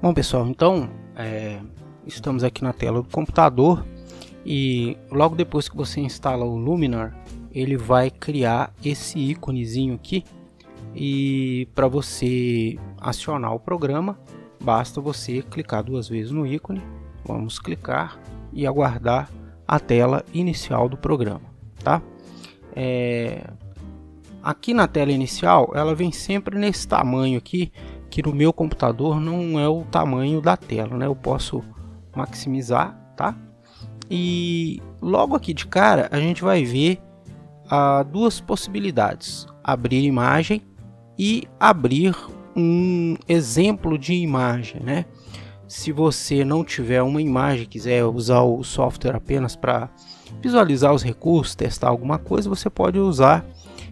Bom pessoal, então estamos aqui na tela do computador e logo depois que você instala o Luminar, ele vai criar esse íconezinho aqui, e para você acionar o programa basta você clicar 2 vezes no ícone. Vamos clicar e aguardar a tela inicial do programa, tá? Aqui na tela inicial ela vem sempre nesse tamanho aqui, que no meu computador não é o tamanho da tela, né? Eu posso maximizar, tá? E logo aqui de cara a gente vai ver duas possibilidades: abrir imagem e abrir um exemplo de imagem, né? Se você não tiver uma imagem, quiser usar o software apenas para visualizar os recursos, testar alguma coisa, você pode usar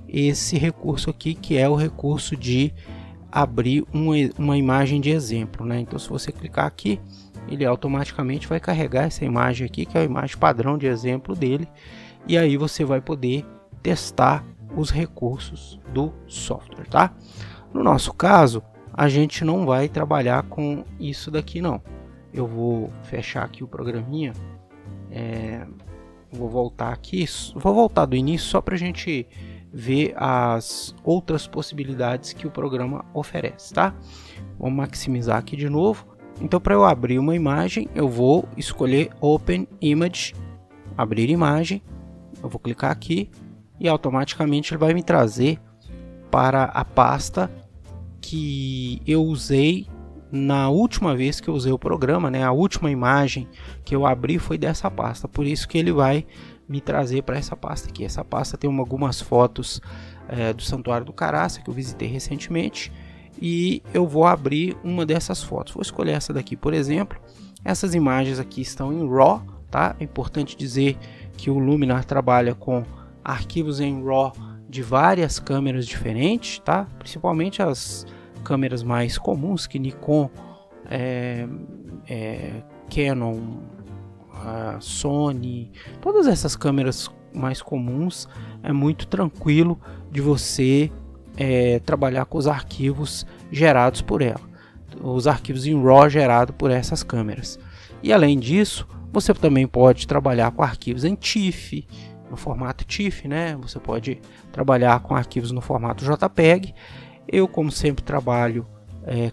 esse recurso aqui, que é o recurso de abrir uma imagem de exemplo, né? Então se você clicar aqui, ele automaticamente vai carregar essa imagem aqui, que é a imagem padrão de exemplo dele, e aí você vai poder testar os recursos do software, tá? No nosso caso, a gente não vai trabalhar com isso daqui não. Eu vou fechar aqui o programinha, vou voltar aqui, vou voltar do início só para a gente ver as outras possibilidades que o programa oferece, tá? Vamos maximizar aqui de novo. Então, para eu abrir uma imagem, eu vou escolher Open Image, abrir imagem. Eu vou clicar aqui e automaticamente ele vai me trazer para a pasta que eu usei na última vez que eu usei o programa, né? A última imagem que eu abri foi dessa pasta, por isso que ele vai me trazer para essa pasta aqui. Essa pasta tem algumas fotos do Santuário do Caraça que eu visitei recentemente, e eu vou abrir uma dessas fotos. Vou escolher essa daqui, por exemplo. Essas imagens aqui estão em RAW, tá? É importante dizer que o Luminar trabalha com arquivos em RAW de várias câmeras diferentes, tá? Principalmente as câmeras mais comuns, que Nikon, Canon, Sony, todas essas câmeras mais comuns. É muito tranquilo de você trabalhar com os arquivos gerados por ela, os arquivos em RAW gerados por essas câmeras. E além disso, você também pode trabalhar com arquivos em TIFF, no formato TIFF, né? Você pode trabalhar com arquivos no formato JPEG. Eu, como sempre, trabalho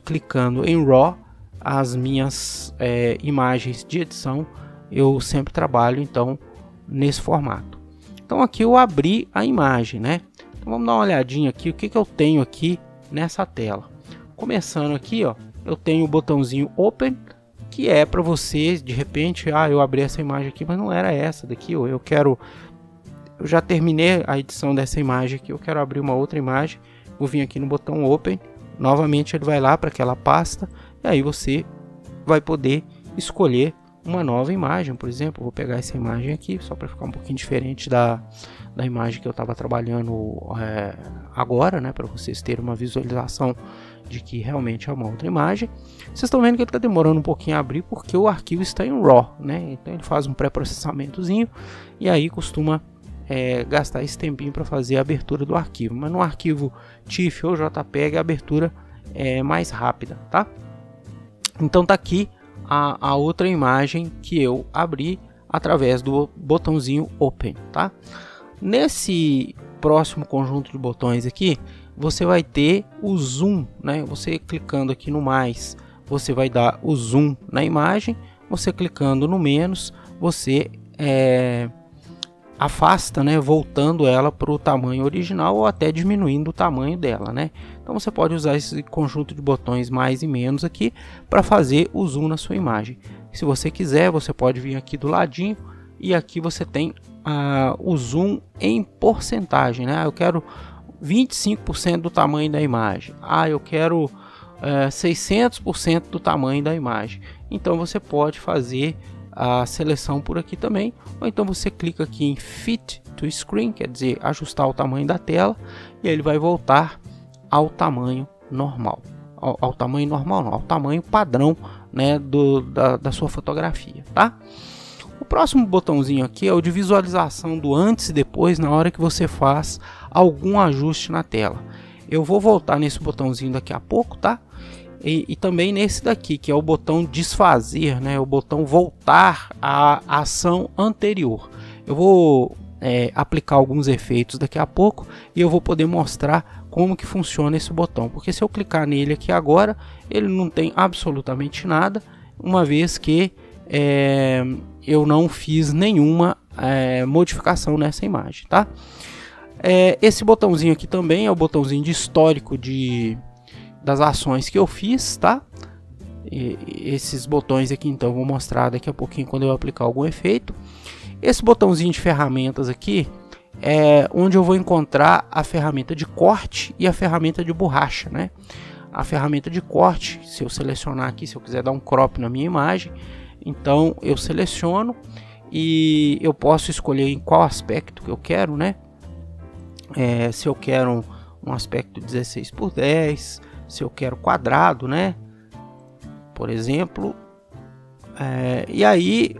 clicando em RAW. As minhas imagens de edição eu sempre trabalho então nesse formato. Então aqui eu abri a imagem, né? Então vamos dar uma olhadinha aqui o que eu tenho aqui nessa tela. Começando aqui, ó, eu tenho o botãozinho Open, que é para você, de repente, eu abri essa imagem aqui, mas não era essa daqui, ou eu já terminei a edição dessa imagem aqui, eu quero abrir uma outra imagem. Vou vir aqui no botão Open, novamente ele vai lá para aquela pasta, e aí você vai poder escolher uma nova imagem. Por exemplo, vou pegar essa imagem aqui, só para ficar um pouquinho diferente da imagem que eu estava trabalhando agora, né, para vocês terem uma visualização de que realmente é uma outra imagem. Vocês estão vendo que ele está demorando um pouquinho a abrir, porque o arquivo está em RAW, né? Então ele faz um pré-processamentozinho, e aí costuma gastar esse tempinho para fazer a abertura do arquivo. Mas no arquivo TIFF ou JPEG a abertura é mais rápida, tá? Então tá aqui a outra imagem que eu abri através do botãozinho Open, tá? Nesse próximo conjunto de botões aqui, você vai ter o zoom, né? Você clicando aqui no mais, você vai dar o zoom na imagem. Você clicando no menos, você afasta, né, voltando ela para o tamanho original, ou até diminuindo o tamanho dela, né? Então você pode usar esse conjunto de botões mais e menos aqui para fazer o zoom na sua imagem. Se você quiser, você pode vir aqui do ladinho, e aqui você tem o zoom em porcentagem, né? Eu quero 25% do tamanho da imagem. Eu quero 600% do tamanho da imagem. Então você pode fazer a seleção por aqui também, ou então você clica aqui em Fit to Screen, quer dizer, ajustar o tamanho da tela, e ele vai voltar ao tamanho normal, ao tamanho normal não, ao tamanho padrão, né, da sua fotografia, tá? O próximo botãozinho aqui é o de visualização do antes e depois, na hora que você faz algum ajuste na tela. Eu vou voltar nesse botãozinho daqui a pouco, tá? e também nesse daqui, que é o botão desfazer, né? O botão voltar à ação anterior. Eu vou aplicar alguns efeitos daqui a pouco e eu vou poder mostrar como que funciona esse botão, porque se eu clicar nele aqui agora, ele não tem absolutamente nada, uma vez que eu não fiz nenhuma modificação nessa imagem, tá? Esse botãozinho aqui também é o botãozinho de histórico das ações que eu fiz, tá? Esses botões aqui então eu vou mostrar daqui a pouquinho quando eu aplicar algum efeito. Esse botãozinho de ferramentas aqui é onde eu vou encontrar a ferramenta de corte e a ferramenta de borracha, né? A ferramenta de corte, se eu selecionar aqui, se eu quiser dar um crop na minha imagem, então eu seleciono e eu posso escolher em qual aspecto que eu quero, né? Se eu quero um aspecto 16:10, se eu quero quadrado, né? Por exemplo, e aí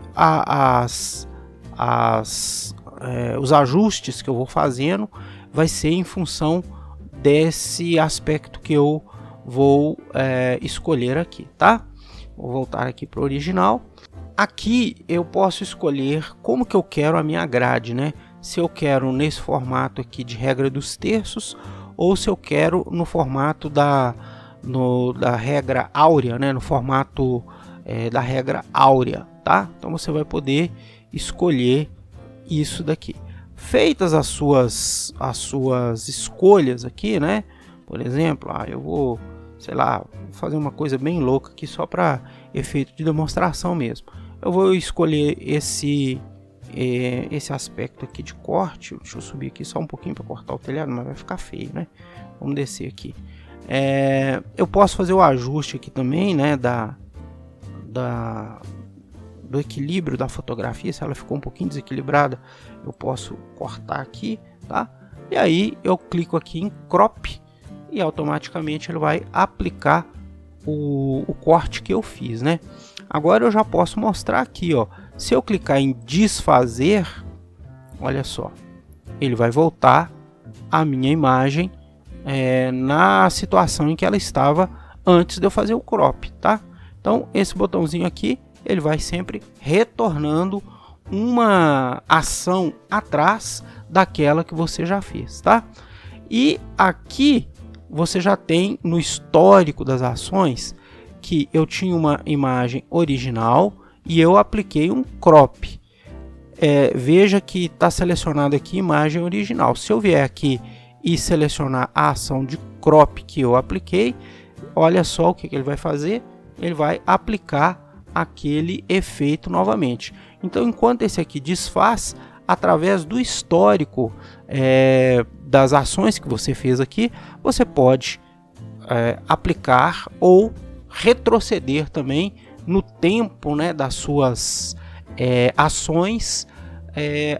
os ajustes que eu vou fazendo vai ser em função desse aspecto que eu vou escolher aqui, tá? Vou voltar aqui para o original. Aqui eu posso escolher como que eu quero a minha grade, né? Se eu quero nesse formato aqui de regra dos terços ou se eu quero no formato da regra áurea, né? No formato da regra áurea, tá? Então você vai poder escolher isso daqui. Feitas as suas escolhas aqui, né? Por exemplo, eu vou, sei lá, fazer uma coisa bem louca aqui só para efeito de demonstração mesmo. Eu vou escolher esse aspecto aqui de corte. Deixa eu subir aqui só um pouquinho para cortar o telhado, mas vai ficar feio, né? Vamos descer aqui. Eu posso fazer o ajuste aqui também, né? Do equilíbrio da fotografia. Se ela ficou um pouquinho desequilibrada, eu posso cortar aqui, tá? E aí eu clico aqui em crop e automaticamente ele vai aplicar o corte que eu fiz, né? Agora eu já posso mostrar aqui, ó. Se eu clicar em desfazer, olha só, ele vai voltar a minha imagem na situação em que ela estava antes de eu fazer o crop, tá? Então esse botãozinho aqui, ele vai sempre retornando uma ação atrás daquela que você já fez, tá? E aqui você já tem no histórico das ações que eu tinha uma imagem original e eu apliquei um crop. Veja que está selecionado aqui imagem original. Se eu vier aqui e selecionar a ação de crop que eu apliquei, olha só o que ele vai fazer. Ele vai aplicar aquele efeito novamente. Então, enquanto esse aqui desfaz, através do histórico das ações que você fez aqui, você pode aplicar ou retroceder também no tempo, né, das suas ações,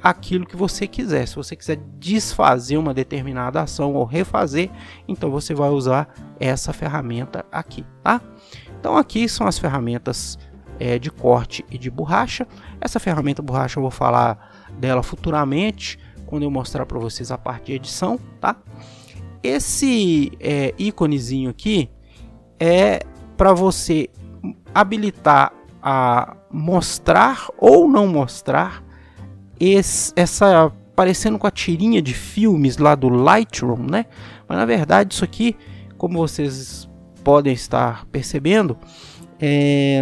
aquilo que você quiser. Se você quiser desfazer uma determinada ação ou refazer, então você vai usar essa ferramenta aqui, tá? Então aqui são as ferramentas de corte e de borracha. Essa ferramenta borracha eu vou falar dela futuramente, quando eu mostrar para vocês a parte de edição, tá? Esse íconezinho aqui é para você habilitar a mostrar ou não mostrar essa parecendo com a tirinha de filmes lá do Lightroom, né? Mas na verdade isso aqui, como vocês podem estar percebendo,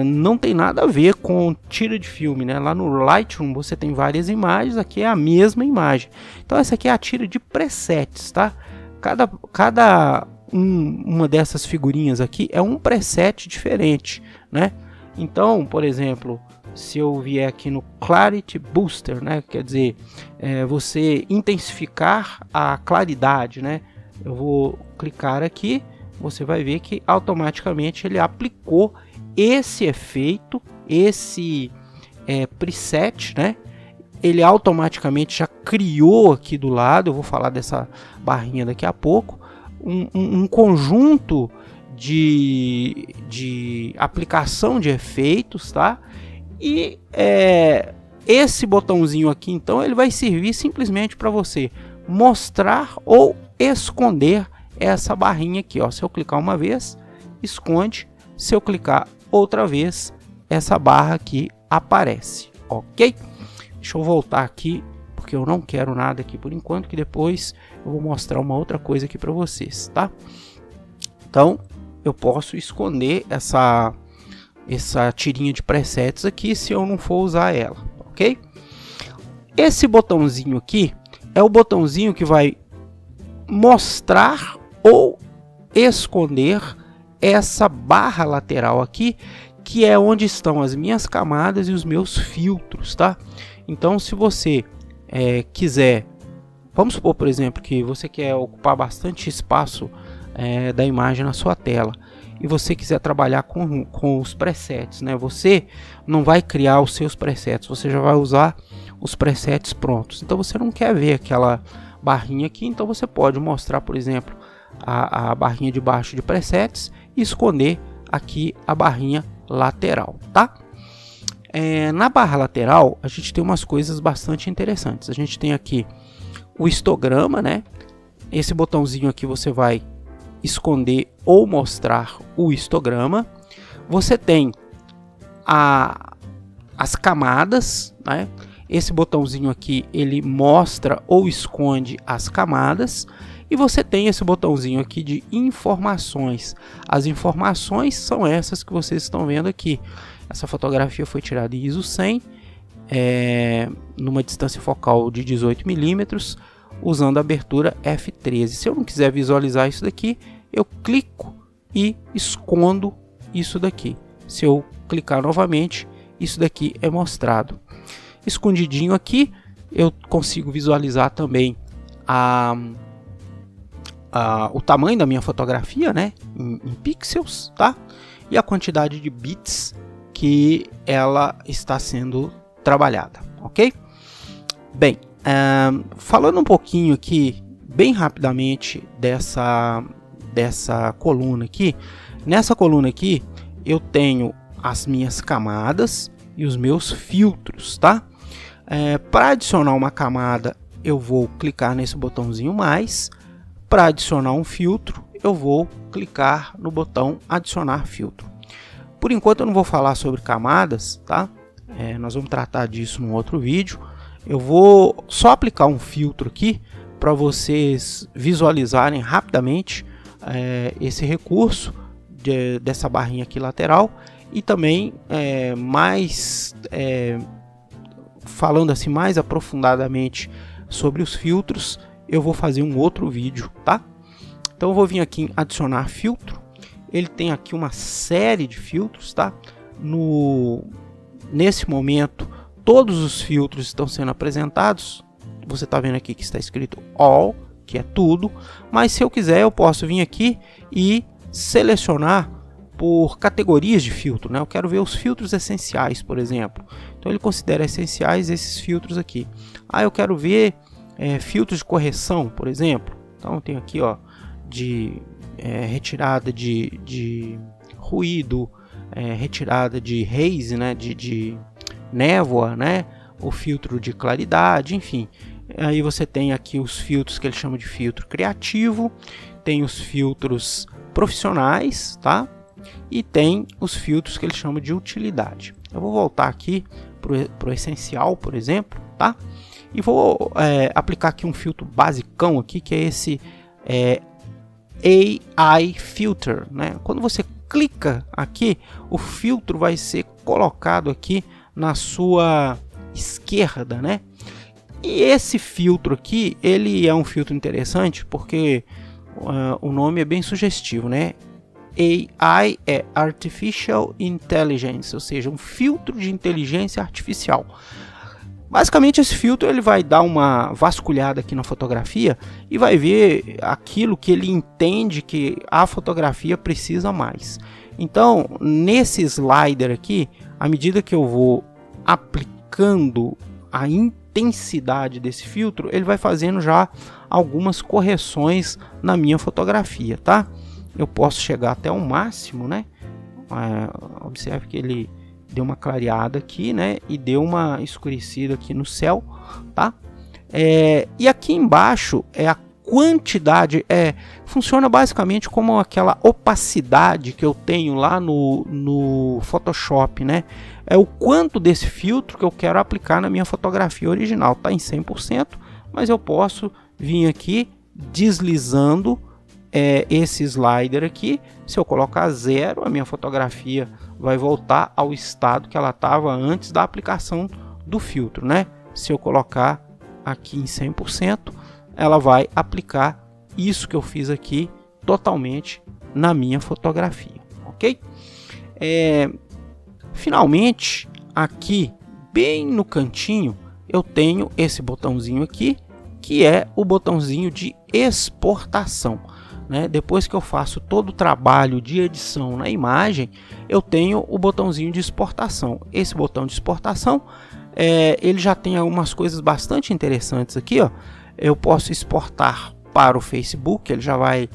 não tem nada a ver com tira de filme, né? Lá no Lightroom você tem várias imagens, aqui é a mesma imagem. Então essa aqui é a tira de presets, tá? Cada uma dessas figurinhas aqui é um preset diferente, né? Então, por exemplo, se eu vier aqui no Clarity Booster, né? Quer dizer, você intensificar a claridade, né? Eu vou clicar aqui, você vai ver que automaticamente ele aplicou esse efeito, esse preset, né? Ele automaticamente já criou aqui do lado, eu vou falar dessa barrinha daqui a pouco, um conjunto de aplicação de efeitos, tá? E esse botãozinho aqui, então, ele vai servir simplesmente para você mostrar ou esconder essa barrinha aqui, ó. Se eu clicar uma vez, esconde, Se eu clicar outra vez, essa barra aqui aparece, ok? Deixa eu voltar aqui, porque eu não quero nada aqui por enquanto, que depois eu vou mostrar uma outra coisa aqui para vocês, tá? Então, eu posso esconder essa tirinha de presets aqui se eu não for usar ela, ok? Esse botãozinho aqui é o botãozinho que vai mostrar ou esconder essa barra lateral aqui, que é onde estão as minhas camadas e os meus filtros, tá? Então, se você quiser, vamos supor, por exemplo, que você quer ocupar bastante espaço da imagem na sua tela e você quiser trabalhar com os presets, né? Você não vai criar os seus presets, você já vai usar os presets prontos. Então você não quer ver aquela barrinha aqui, então você pode mostrar, por exemplo, a barrinha de baixo de presets e esconder aqui a barrinha lateral, tá? Na barra lateral a gente tem umas coisas bastante interessantes. A gente tem aqui o histograma, né? Esse botãozinho aqui você vai esconder ou mostrar o histograma. Você tem as camadas, né? Esse botãozinho aqui ele mostra ou esconde as camadas. E você tem esse botãozinho aqui de informações. As informações são essas que vocês estão vendo aqui. Essa fotografia foi tirada em ISO 100, numa distância focal de 18 milímetros, usando a abertura f13. Se eu não quiser visualizar isso daqui, eu clico e escondo isso daqui. Se eu clicar novamente, isso daqui é mostrado. Escondidinho aqui, eu consigo visualizar também o tamanho da minha fotografia, né, em pixels, tá? E a quantidade de bits que ela está sendo trabalhada, ok? Bem, falando um pouquinho aqui, bem rapidamente, dessa coluna aqui. Nessa coluna aqui, eu tenho as minhas camadas e os meus filtros, tá? Para adicionar uma camada, eu vou clicar nesse botãozinho mais. Para adicionar um filtro, eu vou clicar no botão adicionar filtro. Por enquanto eu não vou falar sobre camadas, tá? Nós vamos tratar disso num outro vídeo. Eu vou só aplicar um filtro aqui para vocês visualizarem rapidamente esse recurso dessa barrinha aqui lateral. E também falando assim mais aprofundadamente sobre os filtros, eu vou fazer um outro vídeo, tá? Então eu vou vir aqui em adicionar filtro. Ele tem aqui uma série de filtros, tá? Nesse momento, todos os filtros estão sendo apresentados. Você está vendo aqui que está escrito All, que é tudo. Mas se eu quiser, eu posso vir aqui e selecionar por categorias de filtro, né? Eu quero ver os filtros essenciais, por exemplo. Então ele considera essenciais esses filtros aqui. Eu quero ver filtros de correção, por exemplo. Então tem aqui, ó, de retirada de ruído, retirada de haze, né, de névoa, né, o filtro de claridade, enfim. Aí você tem aqui os filtros que ele chama de filtro criativo, tem os filtros profissionais, tá? E tem os filtros que ele chama de utilidade. Eu vou voltar aqui pro essencial, por exemplo, tá? E vou aplicar aqui um filtro basicão aqui, que é esse AI Filter, né? Quando você clica aqui, o filtro vai ser colocado aqui na sua esquerda, né? E esse filtro aqui, ele é um filtro interessante porque o nome é bem sugestivo, né? AI é Artificial Intelligence, ou seja, um filtro de inteligência artificial. Basicamente esse filtro ele vai dar uma vasculhada aqui na fotografia e vai ver aquilo que ele entende que a fotografia precisa mais. Então nesse slider aqui, à medida que eu vou aplicando a intensidade desse filtro, ele vai fazendo já algumas correções na minha fotografia, tá? Eu posso chegar até o máximo, né? Observe que ele deu uma clareada aqui, né? E deu uma escurecida aqui no céu, tá? E aqui embaixo é a quantidade, funciona basicamente como aquela opacidade que eu tenho lá no Photoshop, né? É o quanto desse filtro que eu quero aplicar na minha fotografia original. Está em 100%, mas eu posso vir aqui deslizando esse slider aqui. Se eu colocar 0, a minha fotografia vai voltar ao estado que ela estava antes da aplicação do filtro, né? Se eu colocar aqui em 100%, ela vai aplicar isso que eu fiz aqui totalmente na minha fotografia, ok? Finalmente, aqui bem no cantinho, eu tenho esse botãozinho aqui, que é o botãozinho de exportação, né? Depois que eu faço todo o trabalho de edição na imagem, eu tenho o botãozinho de exportação. Esse botão de exportação, ele já tem algumas coisas bastante interessantes aqui, ó. Eu posso exportar para o Facebook, ele já vai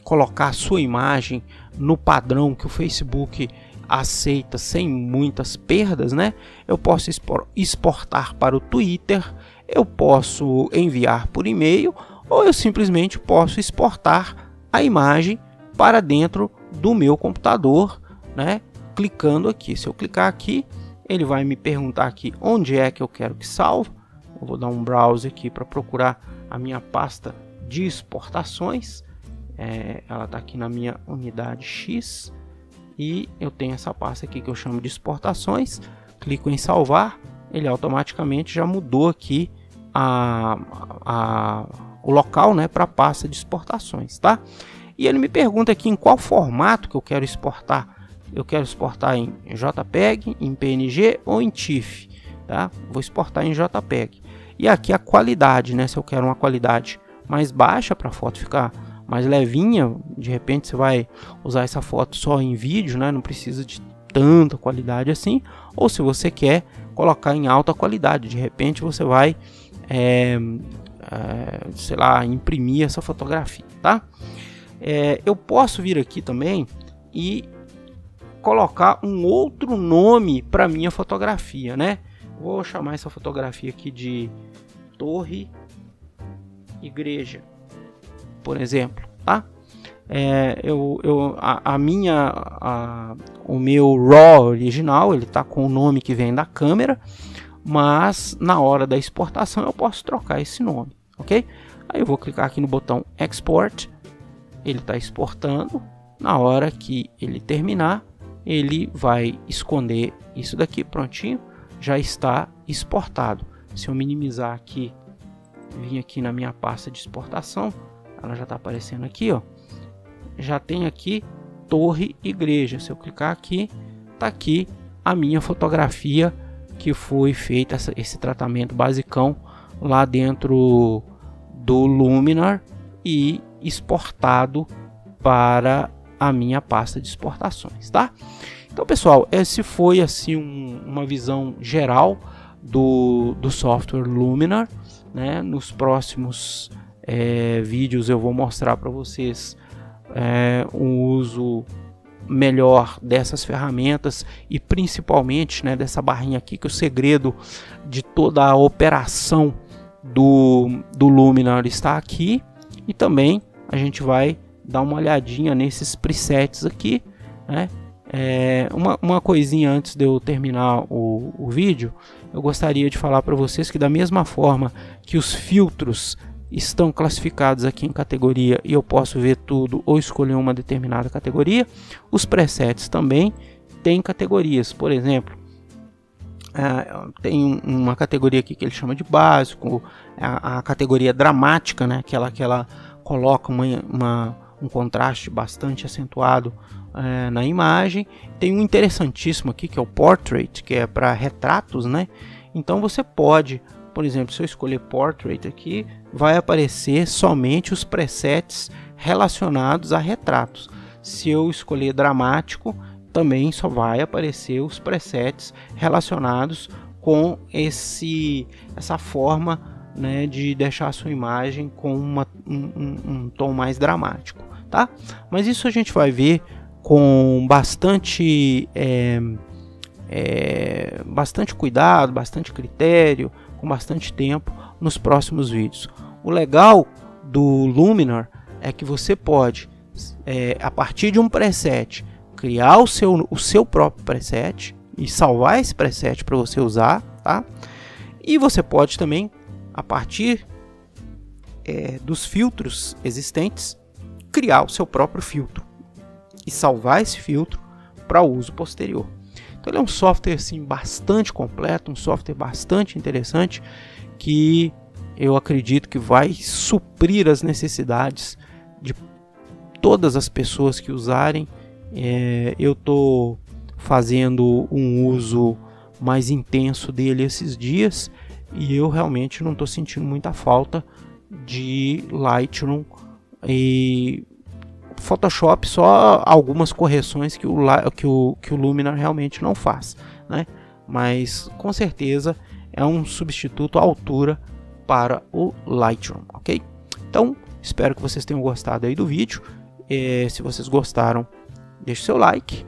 colocar a sua imagem no padrão que o Facebook aceita sem muitas perdas, né? Eu posso exportar para o Twitter, eu posso enviar por e-mail, ou eu simplesmente posso exportar a imagem para dentro do meu computador, né? Clicando aqui. Se eu clicar aqui, ele vai me perguntar aqui onde é que eu quero que salve. Eu vou dar um browse aqui para procurar a minha pasta de exportações. Ela está aqui na minha unidade X e eu tenho essa pasta aqui que eu chamo de exportações. Clico em salvar, ele automaticamente já mudou aqui o local, né, para a pasta de exportações, tá? E ele me pergunta aqui em qual formato que eu quero exportar. Eu quero exportar em JPEG, em PNG ou em TIFF, tá? Vou exportar em JPEG. E aqui a qualidade, né? Se eu quero uma qualidade mais baixa para a foto ficar mais levinha, de repente você vai usar essa foto só em vídeo, né? Não precisa de tanta qualidade assim. Ou se você quer colocar em alta qualidade, de repente você vai, sei lá, imprimir essa fotografia, tá? Eu posso vir aqui também e colocar um outro nome para minha fotografia, né? Vou chamar essa fotografia aqui de Torre Igreja, por exemplo, tá? O meu RAW original, ele tá com o nome que vem da câmera, mas na hora da exportação eu posso trocar esse nome, ok? Aí eu vou clicar aqui no botão Export, ele está exportando. Na hora que ele terminar, ele vai esconder isso daqui, prontinho, já está exportado. Se eu minimizar aqui, vim aqui na minha pasta de exportação, ela já está aparecendo aqui, ó. Já tem aqui Torre Igreja. Se eu clicar aqui, tá aqui a minha fotografia que foi feita, esse tratamento basicão lá dentro do Luminar e exportado para a minha pasta de exportações, tá? Então, pessoal, esse foi assim uma visão geral do software Luminar, né? Nos próximos vídeos eu vou mostrar para vocês o uso melhor dessas ferramentas e principalmente, né, dessa barrinha aqui, que o segredo de toda a operação do Luminar está aqui. E também a gente vai dar uma olhadinha nesses presets aqui, né? Uma coisinha antes de eu terminar o vídeo, eu gostaria de falar para vocês que da mesma forma que os filtros estão classificados aqui em categoria e eu posso ver tudo ou escolher uma determinada categoria, os presets também têm categorias. Por exemplo, tem uma categoria aqui que ele chama de básico, a categoria dramática, né? Aquela que ela coloca um contraste bastante acentuado na imagem. Tem um interessantíssimo aqui que é o Portrait, que é para retratos, né? Então você pode, por exemplo, se eu escolher Portrait aqui, vai aparecer somente os presets relacionados a retratos. Se eu escolher dramático, também só vai aparecer os presets relacionados com essa forma, né, de deixar a sua imagem com um tom mais dramático, tá? Mas isso a gente vai ver com bastante cuidado, bastante critério, com bastante tempo nos próximos vídeos. O legal do Luminar é que você pode, a partir de um preset, criar o seu próprio preset e salvar esse preset para você usar, tá? E você pode também, a partir dos filtros existentes, criar o seu próprio filtro e salvar esse filtro para uso posterior. Então ele é um software assim, bastante completo, um software bastante interessante, que eu acredito que vai suprir as necessidades de todas as pessoas que usarem. Eu estou fazendo um uso mais intenso dele esses dias e eu realmente não estou sentindo muita falta de Lightroom e Photoshop, só algumas correções que o Luminar realmente não faz, né? Mas com certeza é um substituto à altura para o Lightroom, ok? Então espero que vocês tenham gostado aí do vídeo. Se vocês gostaram, deixe seu like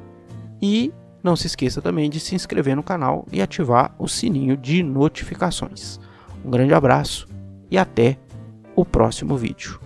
e não se esqueça também de se inscrever no canal e ativar o sininho de notificações. Um grande abraço e até o próximo vídeo.